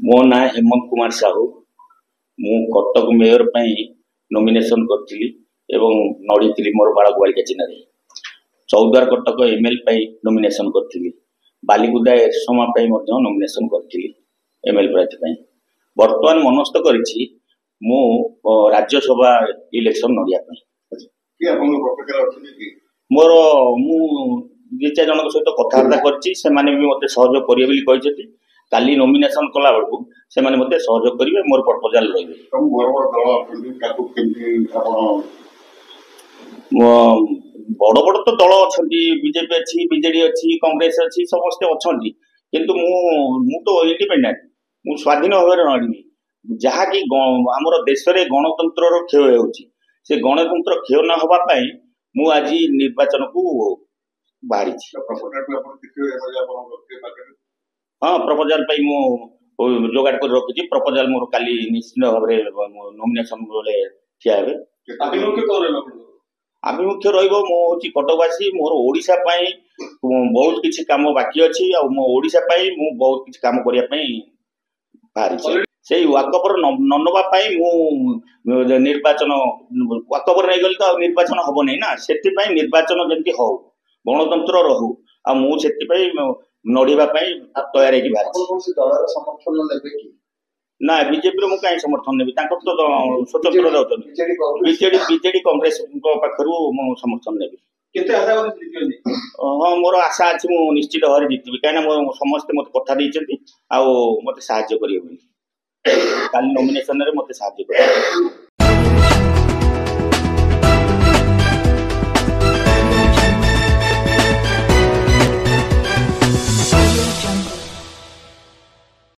मो ना हेमंत कुमार साहू मु कटक मेयर नॉमिनेशन करी नड़ी मोर बाड़ बालिका चिन्ह चौद्वार कटक एमएल नॉमिनेशन करी बालीकुदा एरसमा नॉमिनेशन करी एमएल प्रार्थी बर्तमान मनस्थ करी राज्यसभा इलेक्शन लड़िया मोर मु दि चार जन सहित कथबार्ता कर मत सहयोग करेंगे काली नॉमिनेशन कला बेलू से मत सहयोग करेंगे मोर प्रपोजाल रही बड़ बड़ तो दल अच्छा बीजेपी अच्छी बीजेडी अच्छी कांग्रेस अच्छी समस्ते अच्छा किंतु मु तो इंडिपेंडेंट मु स्वाधीन भाव लड़मी जहाँकि आमर देश में गणतंत्र क्षय हो गणतंत्र क्षय न होगापाई मु आज निर्वाचन को बाहरी हाँ प्रपोजाल मु जोगाड़ कर रखी प्रपोजाल मोर काली निश्चित भाव में नॉमिनेशन ठिया आभिमुख्य रोज कटकवासी मोर ओडिशा बहुत किसी काम बाकी अच्छी मो ओडिशा मु बहुत किसी काम करने बाहरी से वाकओवर न नापाई मु निर्वाचन वाकओवर नहीं गली तो निर्वाचन हम नहीं ना से निर्वाचन जमी हो गणतंत्र रहू आ मुझे नड़ीवा तैयार ना बीजेपी मु कहीं समर्थन नेबी तो स्वतंत्र जाऊँ बीजेडी कांग्रेस पाखर समर्थन नेबी हाँ मोर आशा अच्छी मु निश्चित भाव जीतबी कहीं समस्ते मत कथा मत साहय करेंगे काली नॉमिनेशन मत साहय कर